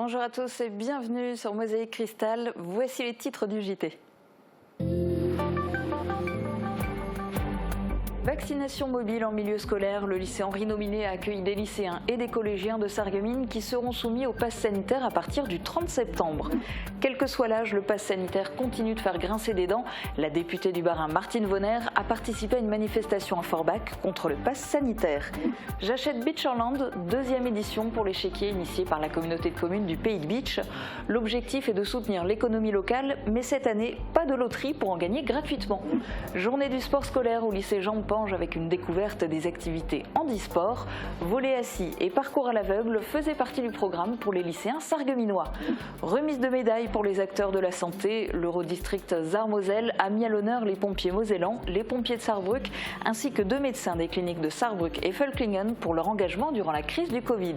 Bonjour à tous et bienvenue sur Mosaïque Cristal. Voici les titres du JT. Vaccination mobile en milieu scolaire, le lycée Henri Nominé a accueilli des lycéens et des collégiens de Sarreguemines qui seront soumis au pass sanitaire à partir du 30 septembre. Quel que soit l'âge, le pass sanitaire continue de faire grincer des dents. La députée du Bas-Rhin Martine Vonner a participé à une manifestation à Forbach contre le pass sanitaire. J'achète Beachorland, deuxième édition pour l'échiquier initié par la communauté de communes du Pays de Beach. L'objectif est de soutenir l'économie locale, mais cette année, pas de loterie pour en gagner gratuitement. Journée du sport scolaire au lycée Jean de Pange avec une découverte des activités handisport. Volley assis et parcours à l'aveugle faisaient partie du programme pour les lycéens sarregueminois. Remise de médailles pour les acteurs de la santé. L'Eurodistrict Sarre-Moselle a mis à l'honneur les pompiers mosellans, les pompiers de Sarrebruck, ainsi que 2 médecins des cliniques de Sarrebruck et Völklingen pour leur engagement durant la crise du Covid.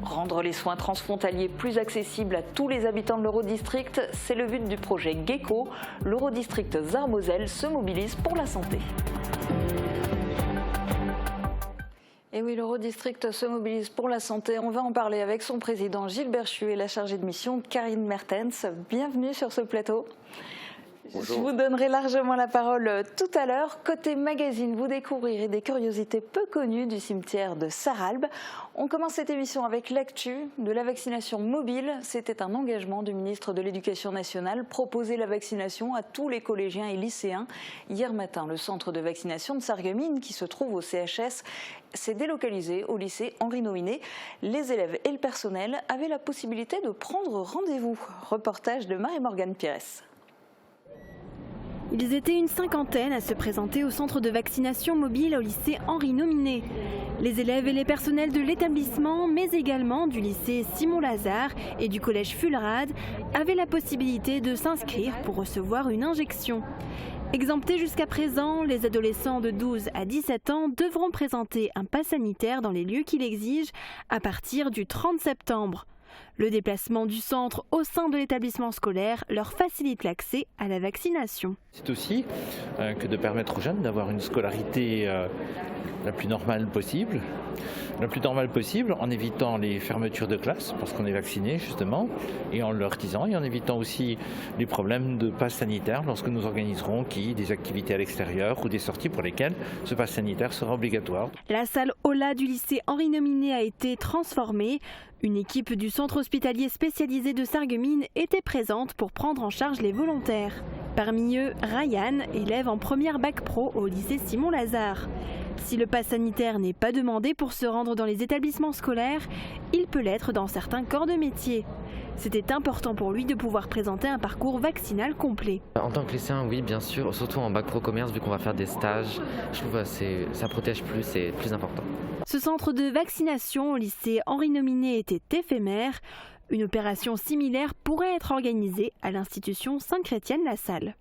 Rendre les soins transfrontaliers plus accessibles à tous les habitants de l'Eurodistrict, c'est le but du projet GECO. L'Eurodistrict Sarre-Moselle se mobilise pour la santé. Et oui, l'Eurodistrict se mobilise pour la santé. On va en parler avec son président Gilles Berchu et la chargée de mission Karine Mertens. Bienvenue sur ce plateau. Bonjour. Je vous donnerai largement la parole tout à l'heure. Côté magazine, vous découvrirez des curiosités peu connues du cimetière de Sarralbe. On commence cette émission avec l'actu de la vaccination mobile. C'était un engagement du ministre de l'Éducation nationale, proposer la vaccination à tous les collégiens et lycéens. Hier matin, le centre de vaccination de Sarreguemines, qui se trouve au CHS, s'est délocalisé au lycée Henri Nominé. Les élèves et le personnel avaient la possibilité de prendre rendez-vous. Reportage de Marie-Morgane Pires. Ils étaient une cinquantaine à se présenter au centre de vaccination mobile au lycée Henri Nominé. Les élèves et les personnels de l'établissement, mais également du lycée Simon-Lazare et du collège Fulrad, avaient la possibilité de s'inscrire pour recevoir une injection. Exemptés jusqu'à présent, les adolescents de 12 à 17 ans devront présenter un pass sanitaire dans les lieux qui l'exigent à partir du 30 septembre. Le déplacement du centre au sein de l'établissement scolaire leur facilite l'accès à la vaccination. C'est aussi que de permettre aux jeunes d'avoir une scolarité la plus normale possible. En évitant les fermetures de classe, parce qu'on est vacciné justement, et en leur disant, et en évitant aussi les problèmes de passe sanitaire lorsque nous organiserons des activités à l'extérieur ou des sorties pour lesquelles ce passe sanitaire sera obligatoire. La salle Aula du lycée Henri Nominé a été transformée. Une équipe du centre hospitalier spécialisé de Sarreguemines était présente pour prendre en charge les volontaires. Parmi eux, Ryan, élève en première bac pro au lycée Simon-Lazare. Si le pass sanitaire n'est pas demandé pour se rendre dans les établissements scolaires, il peut l'être dans certains corps de métier. C'était important pour lui de pouvoir présenter un parcours vaccinal complet. En tant que lycéen, oui, bien sûr, surtout en bac pro commerce, vu qu'on va faire des stages, je trouve que ça protège plus, c'est plus important. Ce centre de vaccination au lycée Henri Nominé était éphémère. Une opération similaire pourrait être organisée à l'institution Sainte-Chrétienne-La Salle.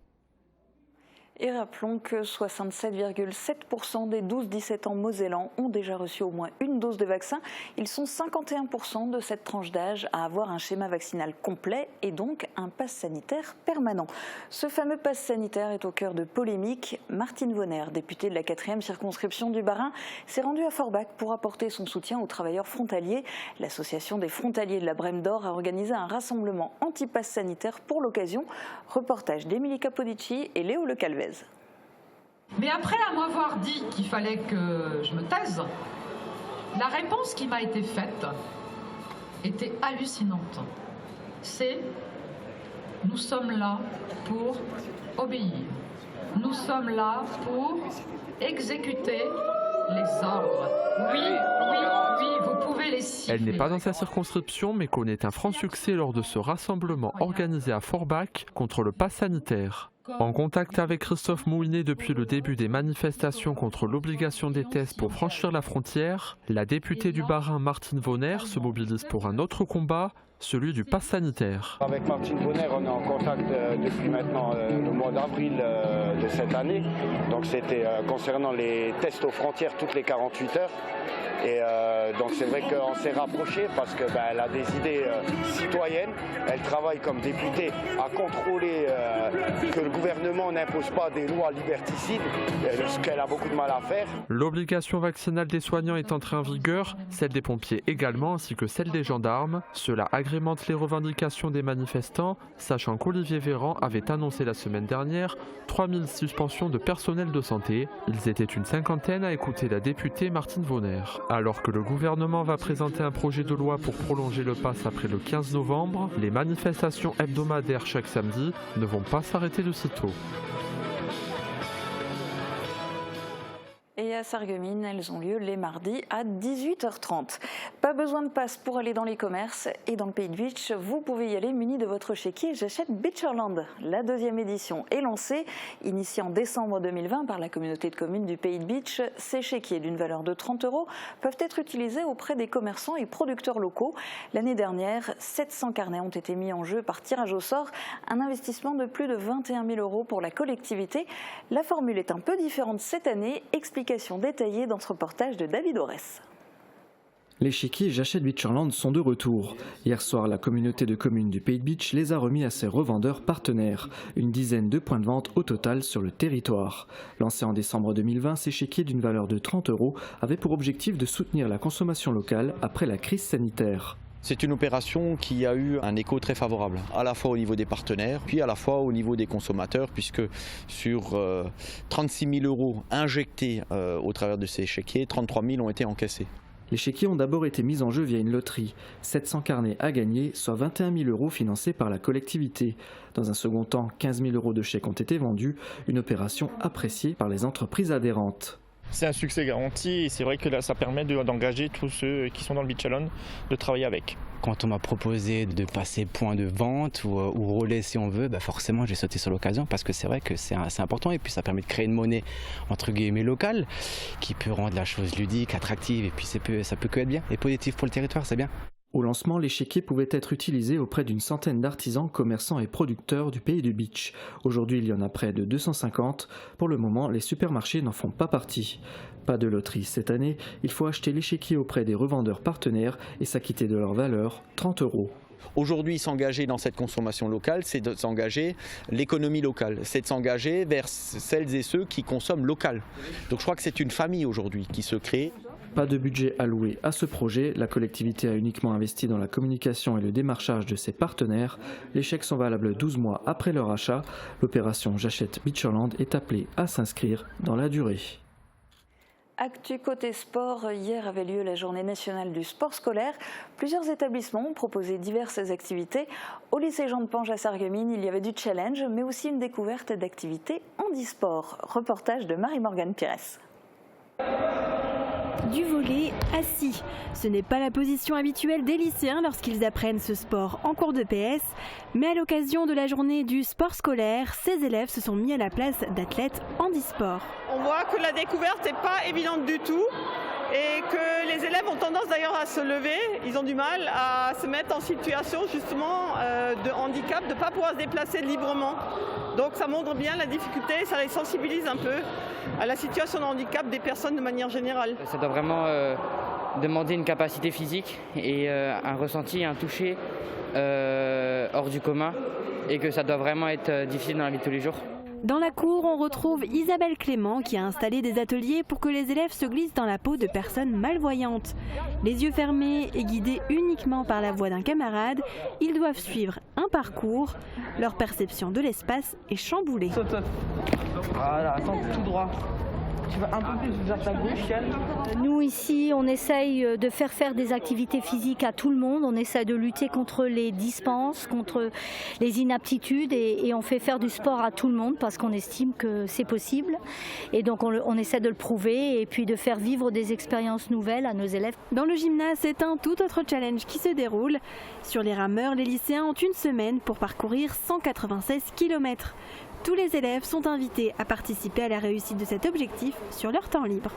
Et rappelons que 67,7% des 12-17 ans mosellans ont déjà reçu au moins une dose de vaccin. Ils sont 51% de cette tranche d'âge à avoir un schéma vaccinal complet et donc un pass sanitaire permanent. Ce fameux pass sanitaire est au cœur de polémiques. Martine Vonner, députée de la 4e circonscription du Bas-Rhin, s'est rendue à Forbach pour apporter son soutien aux travailleurs frontaliers. L'association des frontaliers de la Brème d'Or a organisé un rassemblement anti-pass sanitaire pour l'occasion. Reportage d'Emilie Capodici et Léo Le Calvez. Mais après m'avoir dit qu'il fallait que je me taise, la réponse qui m'a été faite était hallucinante. C'est « nous sommes là pour obéir, nous sommes là pour exécuter les ordres. Oui, vous pouvez les siffler. » Elle n'est pas dans sa circonscription, mais connaît un franc succès lors de ce rassemblement organisé à Forbach contre le pass sanitaire. En contact avec Christophe Moulinet depuis le début des manifestations contre l'obligation des tests pour franchir la frontière, la députée du Bas-Rhin Martine Vonner se mobilise pour un autre combat, celui du pass sanitaire. Avec Martine Vonner, on est en contact depuis maintenant le mois d'avril de cette année. Donc c'était concernant les tests aux frontières toutes les 48 heures. Et donc c'est vrai qu'on s'est rapprochés parce qu'elle a des idées citoyennes. Elle travaille comme députée à contrôler que le gouvernement n'impose pas des lois liberticides, ce qu'elle a beaucoup de mal à faire. L'obligation vaccinale des soignants est entrée en vigueur, celle des pompiers également, ainsi que celle des gendarmes. Cela agrémente les revendications des manifestants, sachant qu'Olivier Véran avait annoncé la semaine dernière 3000 suspensions de personnel de santé. Ils étaient une cinquantaine à écouter la députée Martine Vonner. Alors que le gouvernement va présenter un projet de loi pour prolonger le pass après le 15 novembre, les manifestations hebdomadaires chaque samedi ne vont pas s'arrêter de sitôt. Et à Sarreguemines, elles ont lieu les mardis à 18h30. Pas besoin de passe pour aller dans les commerces et dans le Pays de Bitche, vous pouvez y aller muni de votre chéquier J'achète Beacherland. La 2e édition est lancée, initiée en décembre 2020 par la communauté de communes du Pays de Bitche. Ces chéquiers d'une valeur de 30 € peuvent être utilisés auprès des commerçants et producteurs locaux. L'année dernière, 700 carnets ont été mis en jeu par tirage au sort, un investissement de plus de 21 000 € pour la collectivité. La formule est un peu différente cette année, explication détaillée dans ce reportage de David Aurès. Les chéquiers J'achète Beacherland sont de retour. Hier soir, la communauté de communes du Pays de Bitche les a remis à ses revendeurs partenaires. Une dizaine de points de vente au total sur le territoire. Lancés en décembre 2020, ces chéquiers d'une valeur de 30 € avaient pour objectif de soutenir la consommation locale après la crise sanitaire. C'est une opération qui a eu un écho très favorable, à la fois au niveau des partenaires, puis à la fois au niveau des consommateurs, puisque sur 36 000 € injectés au travers de ces chéquiers, 33 000 ont été encaissés. Les chéquiers ont d'abord été mis en jeu via une loterie. 700 carnets à gagner, soit 21 000 € financés par la collectivité. Dans un second temps, 15 000 € de chèques ont été vendus, une opération appréciée par les entreprises adhérentes. C'est un succès garanti et c'est vrai que là ça permet d'engager tous ceux qui sont dans le Beacherland de travailler avec. Quand on m'a proposé de passer point de vente ou relais si on veut, forcément j'ai sauté sur l'occasion parce que c'est vrai que c'est important et puis ça permet de créer une monnaie entre guillemets locale qui peut rendre la chose ludique, attractive et puis ça peut que être bien et positif pour le territoire, c'est bien. Au lancement, les chéquiers pouvaient être utilisés auprès d'une centaine d'artisans, commerçants et producteurs du Pays du Bitche. Aujourd'hui, il y en a près de 250. Pour le moment, les supermarchés n'en font pas partie. Pas de loterie cette année, il faut acheter les chéquiers auprès des revendeurs partenaires et s'acquitter de leur valeur, 30 €. Aujourd'hui, s'engager dans cette consommation locale, c'est de s'engager l'économie locale, c'est de s'engager vers celles et ceux qui consomment local. Donc je crois que c'est une famille aujourd'hui qui se crée. Pas de budget alloué à ce projet, la collectivité a uniquement investi dans la communication et le démarchage de ses partenaires. Les chèques sont valables 12 mois après leur achat. L'opération J'achète Beacherland est appelée à s'inscrire dans la durée. Actu côté sport, hier avait lieu la journée nationale du sport scolaire. Plusieurs établissements ont proposé diverses activités. Au lycée Jean de Pange à Sarreguemines, il y avait du challenge, mais aussi une découverte d'activités handisport. Reportage de Marie-Morgane Pires. Du volley assis. Ce n'est pas la position habituelle des lycéens lorsqu'ils apprennent ce sport en cours de PS. Mais à l'occasion de la journée du sport scolaire, ces élèves se sont mis à la place d'athlètes handisport. On voit que la découverte n'est pas évidente du tout et que les élèves ont tendance d'ailleurs à se lever. Ils ont du mal à se mettre en situation justement de handicap, de ne pas pouvoir se déplacer librement. Donc ça montre bien la difficulté, ça les sensibilise un peu à la situation de handicap des personnes de manière générale. Ça doit vraiment demander une capacité physique et un ressenti, un toucher hors du commun et que ça doit vraiment être difficile dans la vie de tous les jours. Dans la cour, on retrouve Isabelle Clément qui a installé des ateliers pour que les élèves se glissent dans la peau de personnes malvoyantes. Les yeux fermés et guidés uniquement par la voix d'un camarade, ils doivent suivre un parcours. Leur perception de l'espace est chamboulée. Saute. Voilà, attends, tout droit. Tu vas un peu plus vers ta gauche, Yann. Nous ici, on essaye de faire des activités physiques à tout le monde. On essaye de lutter contre les dispenses, contre les inaptitudes et on fait faire du sport à tout le monde parce qu'on estime que c'est possible. Et donc on essaie de le prouver et puis de faire vivre des expériences nouvelles à nos élèves. Dans le gymnase, c'est un tout autre challenge qui se déroule. Sur les rameurs, les lycéens ont une semaine pour parcourir 196 km. Tous les élèves sont invités à participer à la réussite de cet objectif sur leur temps libre.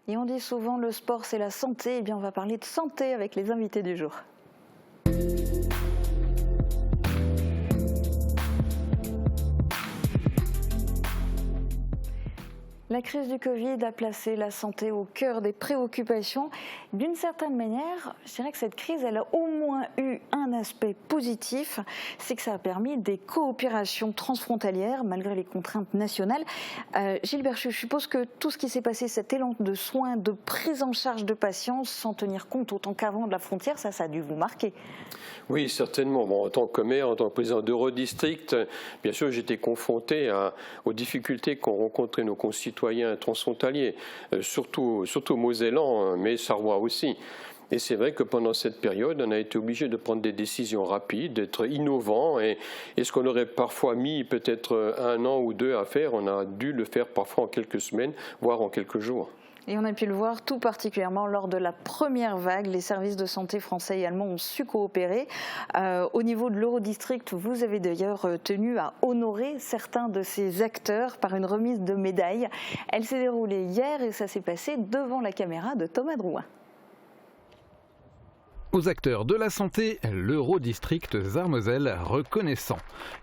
Et on dit souvent le sport c'est la santé, eh bien on va parler de santé avec les invités du jour. La crise du Covid a placé la santé au cœur des préoccupations. D'une certaine manière, je dirais que cette crise, elle a au moins eu un aspect positif, c'est que ça a permis des coopérations transfrontalières malgré les contraintes nationales. Gilles Berchu, je suppose que tout ce qui s'est passé, cet élan de soins, de prise en charge de patients, sans tenir compte autant qu'avant de la frontière, ça a dû vous marquer. Oui, certainement. Bon, en tant que maire, en tant que président d'Eurodistrict, bien sûr, j'étais confronté aux difficultés qu'ont rencontrées nos concitoyens transfrontaliers, surtout mosellans, mais sarrois aussi. Et c'est vrai que pendant cette période, on a été obligé de prendre des décisions rapides, d'être innovants. Et ce qu'on aurait parfois mis peut-être 1 an ou 2 à faire, on a dû le faire parfois en quelques semaines, voire en quelques jours. Et on a pu le voir tout particulièrement lors de la première vague. Les services de santé français et allemands ont su coopérer. Au niveau de l'Eurodistrict, vous avez d'ailleurs tenu à honorer certains de ces acteurs par une remise de médailles. Elle s'est déroulée hier et ça s'est passé devant la caméra de Thomas Drouin. Aux acteurs de la santé, l'Eurodistrict Sarre-Moselle reconnaissant.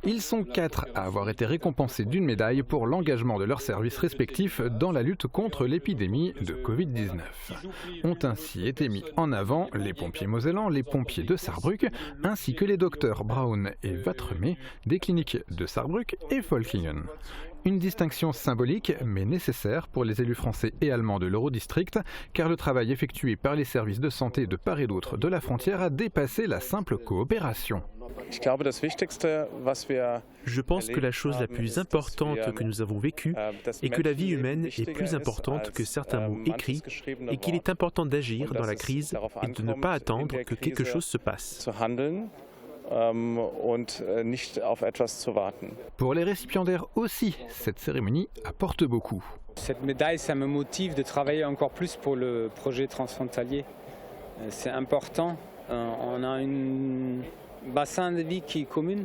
Ils sont 4 à avoir été récompensés d'une médaille pour l'engagement de leurs services respectifs dans la lutte contre l'épidémie de Covid-19. Ont ainsi été mis en avant les pompiers mosellans, les pompiers de Sarrebruck, ainsi que les docteurs Braun et Watremé des cliniques de Sarrebruck et Volkingen. Une distinction symbolique, mais nécessaire pour les élus français et allemands de l'Eurodistrict, car le travail effectué par les services de santé de part et d'autre de la frontière a dépassé la simple coopération. Je pense que la chose la plus importante que nous avons vécue est que la vie humaine est plus importante que certains mots écrits et qu'il est important d'agir dans la crise et de ne pas attendre que quelque chose se passe. Pour les récipiendaires aussi, cette cérémonie apporte beaucoup. Cette médaille, ça me motive de travailler encore plus pour le projet transfrontalier. C'est important. On a un bassin de vie qui est commun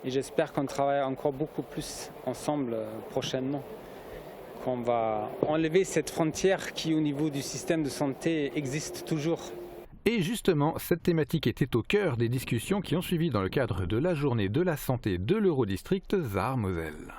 et j'espère qu'on travaillera encore beaucoup plus ensemble prochainement. Qu'on va enlever cette frontière qui, au niveau du système de santé, existe toujours. Et justement, cette thématique était au cœur des discussions qui ont suivi dans le cadre de la journée de la santé de l'Eurodistrict Sarre-Moselle.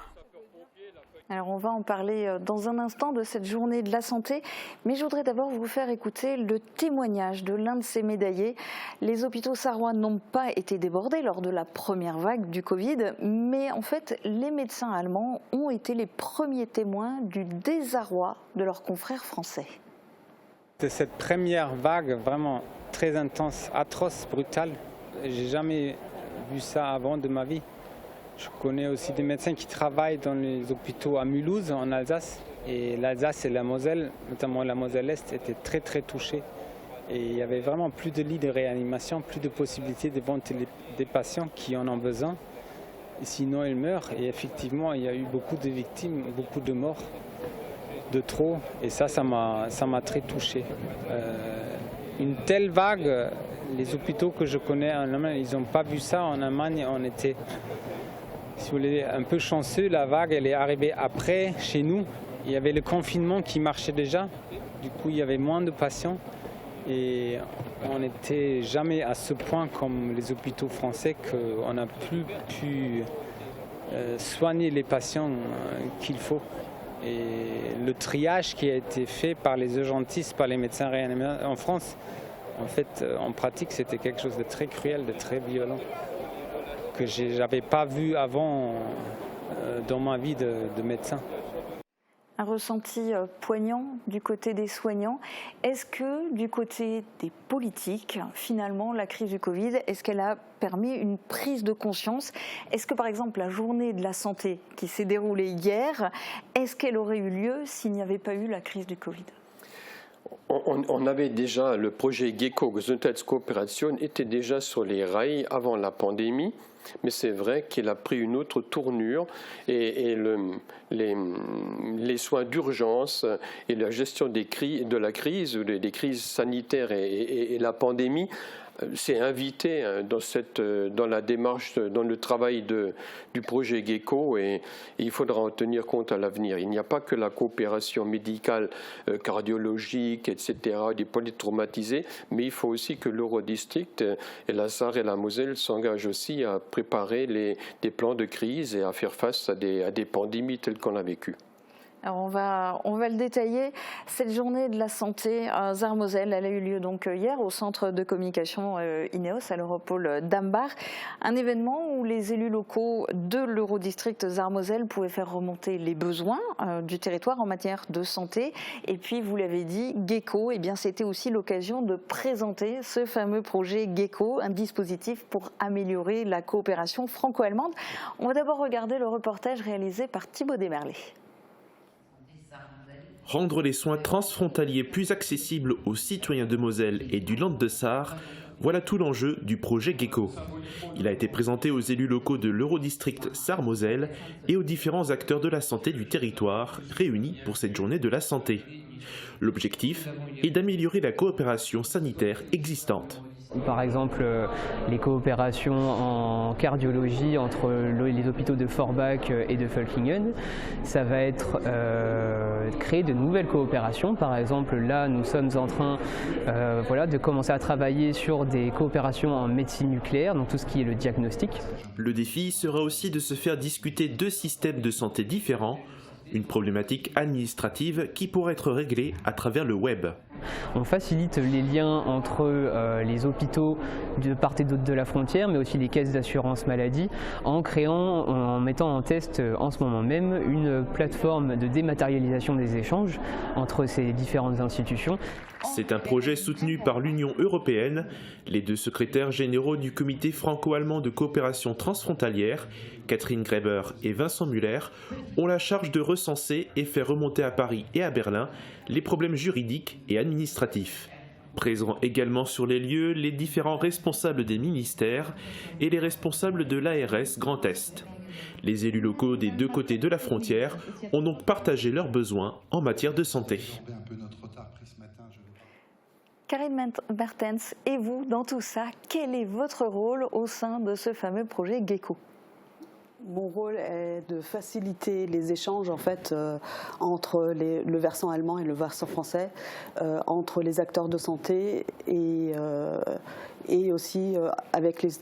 Alors on va en parler dans un instant de cette journée de la santé, mais je voudrais d'abord vous faire écouter le témoignage de l'un de ces médaillés. Les hôpitaux sarrois n'ont pas été débordés lors de la première vague du Covid, mais en fait les médecins allemands ont été les premiers témoins du désarroi de leurs confrères français. De cette première vague vraiment très intense, atroce, brutale, j'ai jamais vu ça avant de ma vie. Je connais aussi des médecins qui travaillent dans les hôpitaux à Mulhouse, en Alsace. Et l'Alsace et la Moselle, notamment la Moselle-Est, étaient très très touchées. Et il y avait vraiment plus de lits de réanimation, plus de possibilités de ventiler des patients qui en ont besoin. Et sinon, ils meurent. Et effectivement, il y a eu beaucoup de victimes, beaucoup de morts, de trop. Et ça m'a très touché. Une telle vague, les hôpitaux que je connais en Allemagne, ils n'ont pas vu ça. En Allemagne, on était, si vous voulez, un peu chanceux. La vague, elle est arrivée après, chez nous. Il y avait le confinement qui marchait déjà. Du coup, il y avait moins de patients. Et on n'était jamais à ce point comme les hôpitaux français qu'on n'a plus pu soigner les patients qu'il faut. Et le triage qui a été fait par les urgentistes, par les médecins réanimateurs en France, en fait, en pratique, c'était quelque chose de très cruel, de très violent, que je n'avais pas vu avant dans ma vie de médecin. Un ressenti poignant du côté des soignants. Est-ce que du côté des politiques, finalement, la crise du Covid, est-ce qu'elle a permis une prise de conscience? Est-ce que, par exemple, la journée de la santé qui s'est déroulée hier, est-ce qu'elle aurait eu lieu s'il n'y avait pas eu la crise du Covid? On avait déjà le projet GECO, Gesundheitskooperation, était déjà sur les rails avant la pandémie. Mais c'est vrai qu'il a pris une autre tournure et les soins d'urgence et la gestion de la crise, des crises sanitaires et la pandémie s'est invité dans la démarche, dans le travail du projet GECO et il faudra en tenir compte à l'avenir. Il n'y a pas que la coopération médicale, cardiologique, etc., des polytraumatisés, mais il faut aussi que l'Eurodistrict et la Sarre et la Moselle s'engagent aussi à préparer des plans de crise et à faire face à des pandémies telles qu'on a vécues. Alors on va le détailler. Cette journée de la santé à Zarmoselle, elle a eu lieu donc hier au centre de communication INEOS à l'Europole d'Ambar. Un événement où les élus locaux de l'Eurodistrict Zarmoselle pouvaient faire remonter les besoins du territoire en matière de santé. Et puis vous l'avez dit, Gecko, eh bien c'était aussi l'occasion de présenter ce fameux projet Gecko, un dispositif pour améliorer la coopération franco-allemande. On va d'abord regarder le reportage réalisé par Thibaut Desmerlet. Rendre les soins transfrontaliers plus accessibles aux citoyens de Moselle et du Land de Sarre, voilà tout l'enjeu du projet Gecko. Il a été présenté aux élus locaux de l'Eurodistrict Sarre-Moselle et aux différents acteurs de la santé du territoire réunis pour cette journée de la santé. L'objectif est d'améliorer la coopération sanitaire existante. Par exemple, les coopérations en cardiologie entre les hôpitaux de Forbach et de Völklingen. Ça va être créer de nouvelles coopérations. Par exemple, là, nous sommes en train de commencer à travailler sur des coopérations en médecine nucléaire, donc tout ce qui est le diagnostic. Le défi sera aussi de se faire discuter deux systèmes de santé différents, une problématique administrative qui pourrait être réglée à travers le web. On facilite les liens entre les hôpitaux de part et d'autre de la frontière, mais aussi les caisses d'assurance maladie, en mettant en test en ce moment même une plateforme de dématérialisation des échanges entre ces différentes institutions. C'est un projet soutenu par l'Union européenne. Les deux secrétaires généraux du comité franco-allemand de coopération transfrontalière, Catherine Greber et Vincent Muller, ont la charge de recenser et faire remonter à Paris et à Berlin les problèmes juridiques et administratifs. Présents également sur les lieux, les différents responsables des ministères et les responsables de l'ARS Grand Est. Les élus locaux des deux côtés de la frontière ont donc partagé leurs besoins en matière de santé. Karine Mertens, et vous, dans tout ça, quel est votre rôle au sein de ce fameux projet Gecko ? Mon rôle est de faciliter les échanges entre le versant allemand et le versant français, entre les acteurs de santé et aussi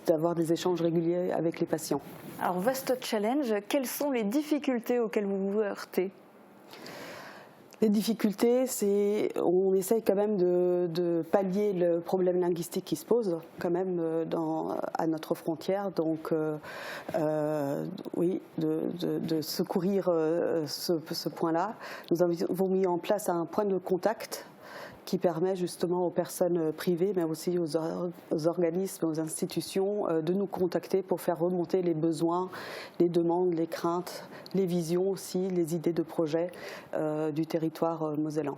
d'avoir des échanges réguliers avec les patients. Alors, vaste challenge, quelles sont les difficultés auxquelles vous vous heurtez ? Les difficultés, on essaye quand même de pallier le problème linguistique qui se pose quand même à notre frontière. Donc, oui, de secourir ce point-là. Nous avons mis en place un point de contact qui permet justement aux personnes privées, mais aussi aux organismes, aux institutions, de nous contacter pour faire remonter les besoins, les demandes, les craintes, les visions aussi, les idées de projets du territoire mosellan.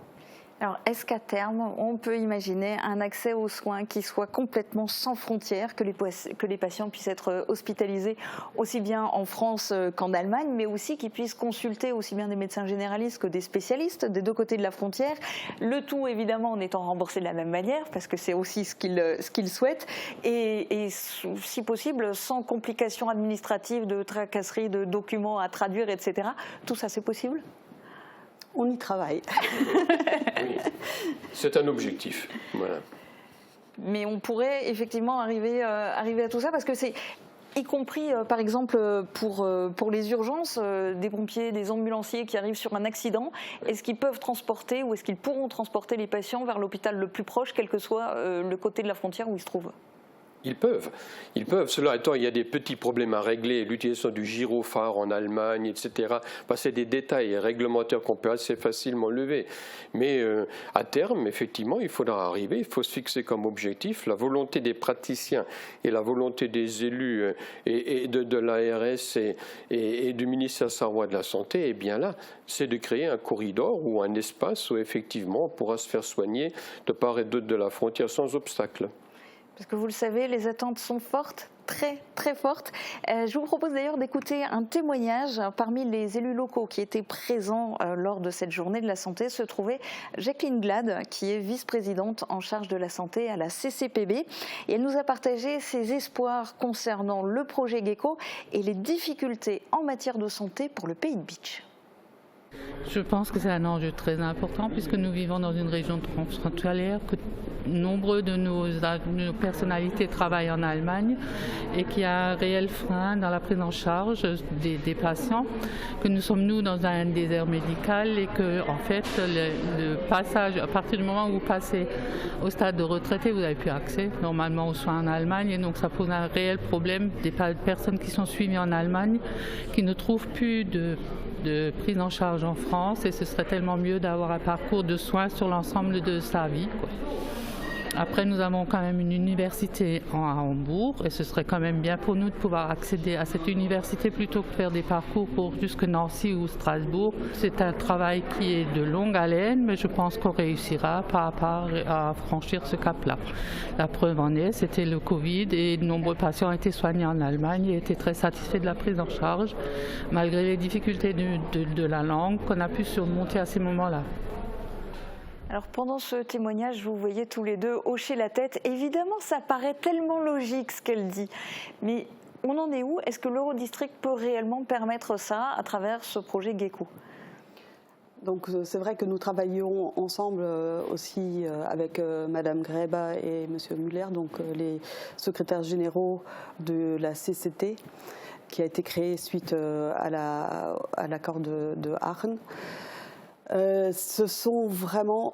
Alors, est-ce qu'à terme, on peut imaginer un accès aux soins qui soit complètement sans frontières, que les patients puissent être hospitalisés aussi bien en France qu'en Allemagne, mais aussi qu'ils puissent consulter aussi bien des médecins généralistes que des spécialistes des deux côtés de la frontière, le tout évidemment en étant remboursé de la même manière, parce que c'est aussi ce qu'ils souhaitent, et si possible sans complications administratives, de tracasseries, de documents à traduire, etc. Tout ça, c'est possible ? On y travaille. Oui. C'est un objectif. Voilà. Mais on pourrait effectivement arriver à tout ça, parce que c'est, y compris par exemple pour les urgences, des pompiers, des ambulanciers qui arrivent sur un accident, est-ce qu'ils peuvent transporter ou est-ce qu'ils pourront transporter les patients vers l'hôpital le plus proche, quel que soit le côté de la frontière où ils se trouvent ? Ils peuvent. Cela étant, il y a des petits problèmes à régler. L'utilisation du gyrophare en Allemagne, etc. C'est des détails réglementaires qu'on peut assez facilement lever. Mais à terme, effectivement, il faudra arriver. Il faut se fixer comme objectif la volonté des praticiens et la volonté des élus et de l'ARS et du ministère sarrois de la Santé. Et bien là, c'est de créer un corridor ou un espace où effectivement on pourra se faire soigner de part et d'autre de la frontière sans obstacle. Parce que vous le savez, les attentes sont fortes, très très fortes. Je vous propose d'ailleurs d'écouter un témoignage. Parmi les élus locaux qui étaient présents lors de cette journée de la santé se trouvait Jacqueline Glade, qui est vice-présidente en charge de la santé à la CCPB. Et elle nous a partagé ses espoirs concernant le projet Gecko et les difficultés en matière de santé pour le Pays de Bitche. Je pense que c'est un enjeu très important puisque nous vivons dans une région transfrontalière, que nombreux de nos personnalités travaillent en Allemagne et qu'il y a un réel frein dans la prise en charge des patients, que nous sommes nous dans un désert médical et que en fait le passage, à partir du moment où vous passez au stade de retraité, vous n'avez plus accès normalement aux soins en Allemagne et donc ça pose un réel problème des personnes qui sont suivies en Allemagne qui ne trouvent plus de prise en charge en France et ce serait tellement mieux d'avoir un parcours de soins sur l'ensemble de sa vie, quoi. Après, nous avons quand même une université à Hambourg et ce serait quand même bien pour nous de pouvoir accéder à cette université plutôt que de faire des parcours pour jusque Nancy ou Strasbourg. C'est un travail qui est de longue haleine, mais je pense qu'on réussira pas à pas à franchir ce cap-là. La preuve en est, c'était le Covid et de nombreux patients ont été soignés en Allemagne et étaient très satisfaits de la prise en charge, malgré les difficultés de la langue qu'on a pu surmonter à ces moments-là. Alors pendant ce témoignage, vous voyez tous les deux hocher la tête. Évidemment, ça paraît tellement logique ce qu'elle dit. Mais on en est où? Est-ce que l'Eurodistrict peut réellement permettre ça à travers ce projet GECO? Donc c'est vrai que nous travaillons ensemble aussi avec Madame Greba et Monsieur Muller, donc les secrétaires généraux de la CCT, qui a été créée suite à l'accord de Aachen. Ce sont vraiment,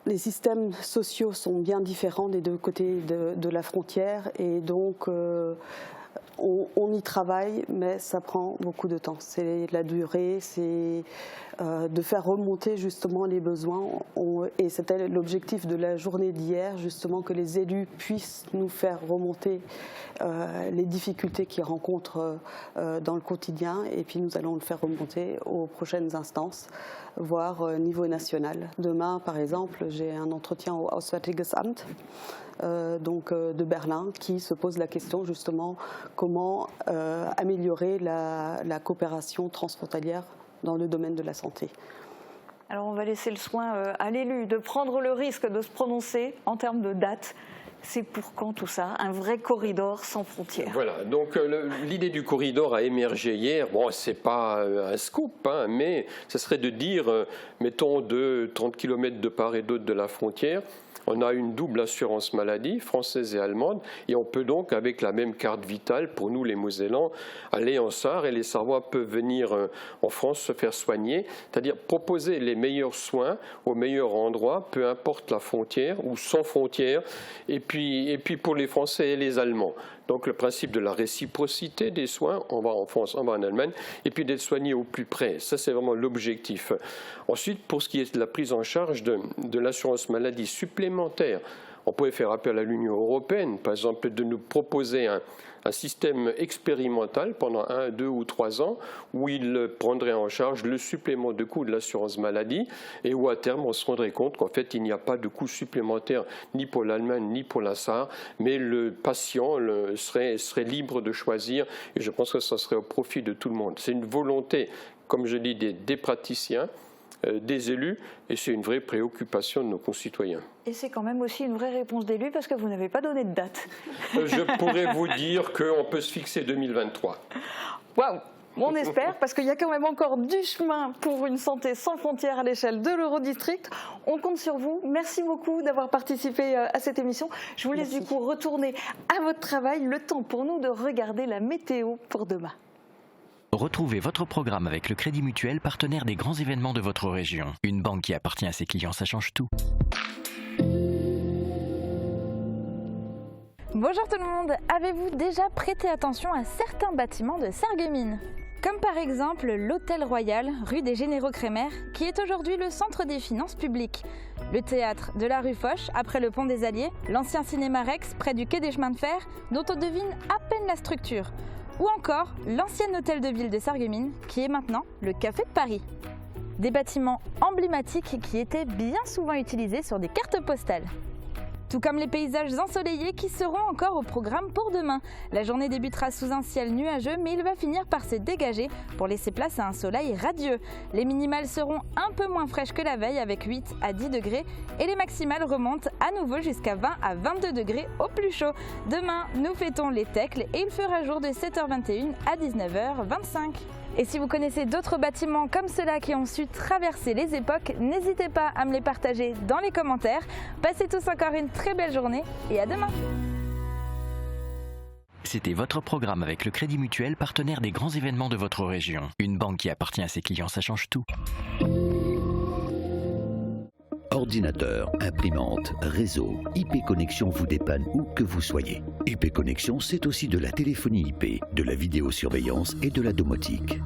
les systèmes sociaux sont bien différents des deux côtés de la frontière et donc on y travaille, mais ça prend beaucoup de temps. C'est la durée, c'est de faire remonter justement les besoins et c'était l'objectif de la journée d'hier, justement que les élus puissent nous faire remonter les difficultés qu'ils rencontrent dans le quotidien et puis nous allons le faire remonter aux prochaines instances, voire au niveau national. Demain, par exemple, j'ai un entretien au Auswärtiges Amt de Berlin qui se pose la question justement comment améliorer la coopération transfrontalière dans le domaine de la santé. Alors on va laisser le soin à l'élu de prendre le risque de se prononcer en termes de date. C'est pour quand tout ça? Un vrai corridor sans frontières? Voilà, donc l'idée du corridor a émergé hier. Bon, c'est pas un scoop, hein, mais ce serait de dire, mettons, de 30 km de part et d'autre de la frontière. On a une double assurance maladie, française et allemande, et on peut donc, avec la même carte vitale, pour nous les Mosellans, aller en Sarre et les Sarrois peuvent venir en France se faire soigner, c'est-à-dire proposer les meilleurs soins au meilleur endroit, peu importe la frontière ou sans frontière, et puis pour les Français et les Allemands. Donc le principe de la réciprocité des soins, on va en France, on va en Allemagne, et puis d'être soigné au plus près. Ça, c'est vraiment l'objectif. Ensuite, pour ce qui est de la prise en charge de l'assurance maladie supplémentaire, on pourrait faire appel à l'Union européenne, par exemple, de nous proposer un système expérimental pendant 1, 2 ou 3 ans où il prendrait en charge le supplément de coût de l'assurance maladie et où à terme on se rendrait compte qu'en fait il n'y a pas de coût supplémentaire ni pour l'Allemagne ni pour la Sarre, mais le patient serait libre de choisir et je pense que ça serait au profit de tout le monde. C'est une volonté, comme je dis, des praticiens, des élus, et c'est une vraie préoccupation de nos concitoyens. Et c'est quand même aussi une vraie réponse d'élus parce que vous n'avez pas donné de date. Je pourrais vous dire qu'on peut se fixer 2023. Waouh! On espère, parce qu'il y a quand même encore du chemin pour une santé sans frontières à l'échelle de l'Eurodistrict. On compte sur vous. Merci beaucoup d'avoir participé à cette émission. Je vous laisse du coup retourner à votre travail. Le temps pour nous de regarder la météo pour demain. Retrouvez votre programme avec le Crédit Mutuel, partenaire des grands événements de votre région. Une banque qui appartient à ses clients, ça change tout. Bonjour tout le monde, avez-vous déjà prêté attention à certains bâtiments de Sarreguemines ? Comme par exemple l'Hôtel Royal, rue des Généraux Crémer, qui est aujourd'hui le centre des finances publiques. Le théâtre de la rue Foch, après le pont des Alliés, l'ancien cinéma Rex, près du quai des chemins de fer, dont on devine à peine la structure. Ou encore l'ancien hôtel de ville de Sarreguemines, qui est maintenant le Café de Paris. Des bâtiments emblématiques qui étaient bien souvent utilisés sur des cartes postales. Tout comme les paysages ensoleillés qui seront encore au programme pour demain. La journée débutera sous un ciel nuageux, mais il va finir par se dégager pour laisser place à un soleil radieux. Les minimales seront un peu moins fraîches que la veille avec 8 à 10 degrés et les maximales remontent à nouveau jusqu'à 20 à 22 degrés au plus chaud. Demain, nous fêtons les Tecles et il fera jour de 7h21 à 19h25. Et si vous connaissez d'autres bâtiments comme ceux-là qui ont su traverser les époques, n'hésitez pas à me les partager dans les commentaires. Passez tous encore une très belle journée et à demain. C'était votre programme avec le Crédit Mutuel, partenaire des grands événements de votre région. Une banque qui appartient à ses clients, ça change tout. Ordinateur, imprimante, réseau, IP Connexion vous dépanne où que vous soyez. IP Connexion, c'est aussi de la téléphonie IP, de la vidéosurveillance et de la domotique.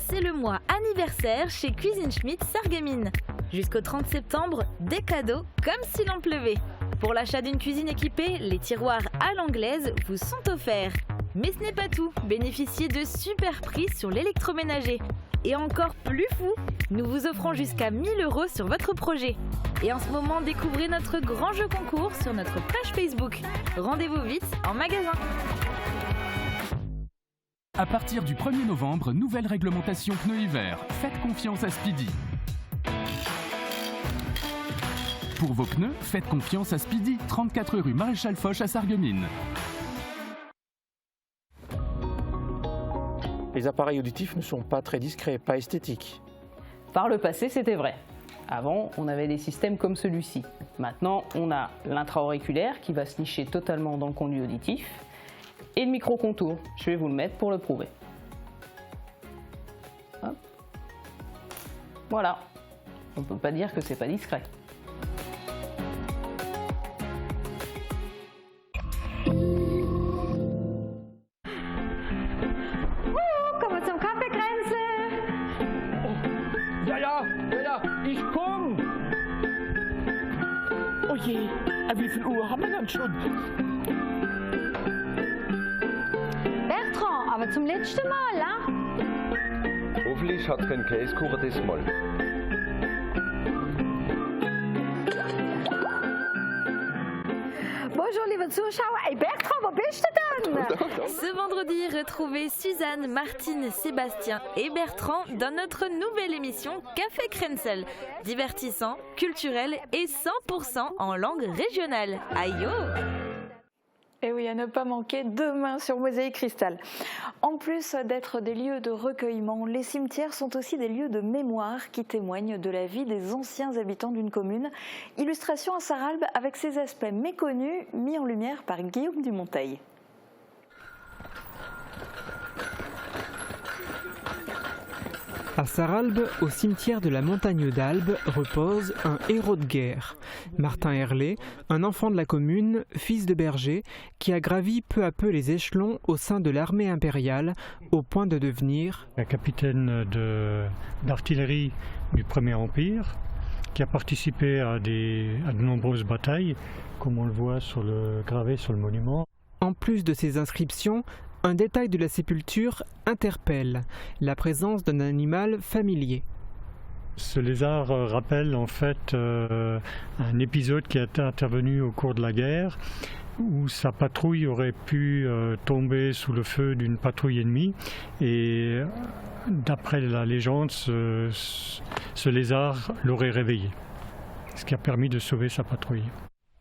C'est le mois anniversaire chez Cuisine Schmidt Sarreguemines. Jusqu'au 30 septembre, des cadeaux comme si l'on pleuvait. Pour l'achat d'une cuisine équipée, les tiroirs à l'anglaise vous sont offerts. Mais ce n'est pas tout, bénéficiez de super prix sur l'électroménager. Et encore plus fou, nous vous offrons jusqu'à 1 000 € sur votre projet. Et en ce moment, découvrez notre grand jeu concours sur notre page Facebook. Rendez-vous vite en magasin. À partir du 1er novembre, nouvelle réglementation pneus hiver. Faites confiance à Speedy. Pour vos pneus, faites confiance à Speedy, 34 rue Maréchal Foch à Sarreguemines. Les appareils auditifs ne sont pas très discrets, pas esthétiques. Par le passé, c'était vrai. Avant, on avait des systèmes comme celui-ci. Maintenant, on a l'intra-auriculaire qui va se nicher totalement dans le conduit auditif et le micro-contour. Je vais vous le mettre pour le prouver. Hop. Voilà. On ne peut pas dire que c'est pas discret. Ich komm! Oh je, wie viel Uhr haben wir denn schon? Bertrand, aber zum letzten Mal, hein? Hoffentlich hat es keinen Käsekuchen diesmal. Bonjour liebe Zuschauer, hey Bertrand, wo bist du denn? Ce vendredi, retrouvez Suzanne, Martine, Sébastien et Bertrand dans notre nouvelle émission Café Krensel. Divertissant, culturel et 100% en langue régionale. Aïe! Et oui, à ne pas manquer demain sur Mosaïque Cristal. En plus d'être des lieux de recueillement, les cimetières sont aussi des lieux de mémoire qui témoignent de la vie des anciens habitants d'une commune. Illustration à Sarralbe avec ses aspects méconnus mis en lumière par Guillaume Dumonteil. À Sarralbe, au cimetière de la Montagne d'Albe, repose un héros de guerre, Martin Herlé, un enfant de la commune, fils de berger, qui a gravi peu à peu les échelons au sein de l'armée impériale, au point de devenir un capitaine d'artillerie du Premier Empire, qui a participé à de nombreuses batailles, comme on le voit gravé sur le monument. En plus de ces inscriptions, un détail de la sépulture interpelle, la présence d'un animal familier. Ce lézard rappelle en fait un épisode qui a été intervenu au cours de la guerre, où sa patrouille aurait pu tomber sous le feu d'une patrouille ennemie, et d'après la légende, ce lézard l'aurait réveillé, ce qui a permis de sauver sa patrouille.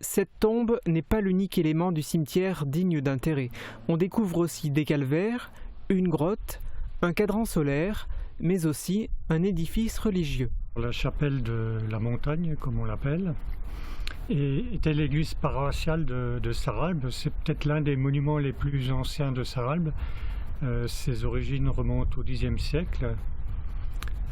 Cette tombe n'est pas l'unique élément du cimetière digne d'intérêt. On découvre aussi des calvaires, une grotte, un cadran solaire, mais aussi un édifice religieux. La chapelle de la montagne, comme on l'appelle, était l'église paroissiale de Sarralbe. C'est peut-être l'un des monuments les plus anciens de Sarralbe. Ses origines remontent au Xe siècle.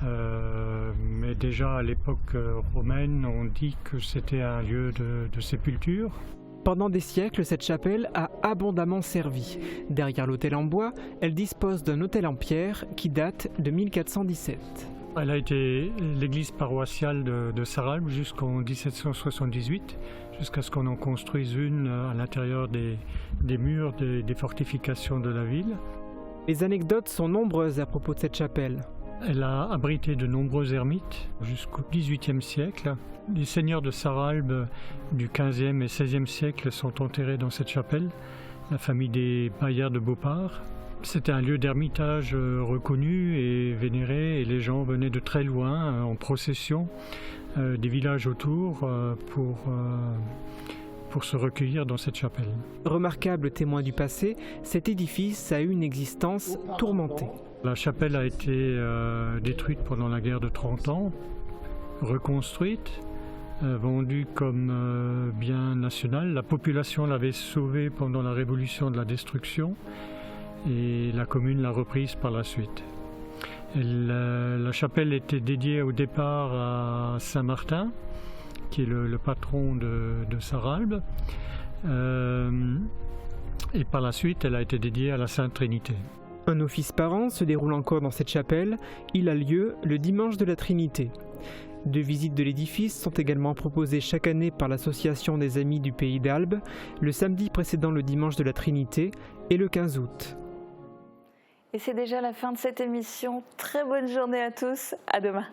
Mais déjà à l'époque romaine, on dit que c'était un lieu de sépulture. Pendant des siècles, cette chapelle a abondamment servi. Derrière l'autel en bois, elle dispose d'un autel en pierre qui date de 1417. Elle a été l'église paroissiale de Sarralbe jusqu'en 1778, jusqu'à ce qu'on en construise une à l'intérieur des murs des fortifications de la ville. Les anecdotes sont nombreuses à propos de cette chapelle. Elle a abrité de nombreux ermites jusqu'au XVIIIe siècle. Les seigneurs de Sarralbe du XVe et XVIe siècle sont enterrés dans cette chapelle, la famille des Bayard de Beaupart. C'était un lieu d'ermitage reconnu et vénéré, et les gens venaient de très loin en procession des villages autour pour se recueillir dans cette chapelle. Remarquable témoin du passé, cet édifice a eu une existence tourmentée. La chapelle a été détruite pendant la guerre de 30 ans, reconstruite, vendue comme bien national. La population l'avait sauvée pendant la révolution de la destruction et la commune l'a reprise par la suite. La chapelle était dédiée au départ à Saint-Martin, qui est le patron de Sarralbe, et par la suite elle a été dédiée à la Sainte Trinité. Un office par an se déroule encore dans cette chapelle. Il a lieu le dimanche de la Trinité. 2 visites de l'édifice sont également proposées chaque année par l'Association des Amis du Pays d'Albe, le samedi précédant le dimanche de la Trinité et le 15 août. Et c'est déjà la fin de cette émission. Très bonne journée à tous, à demain.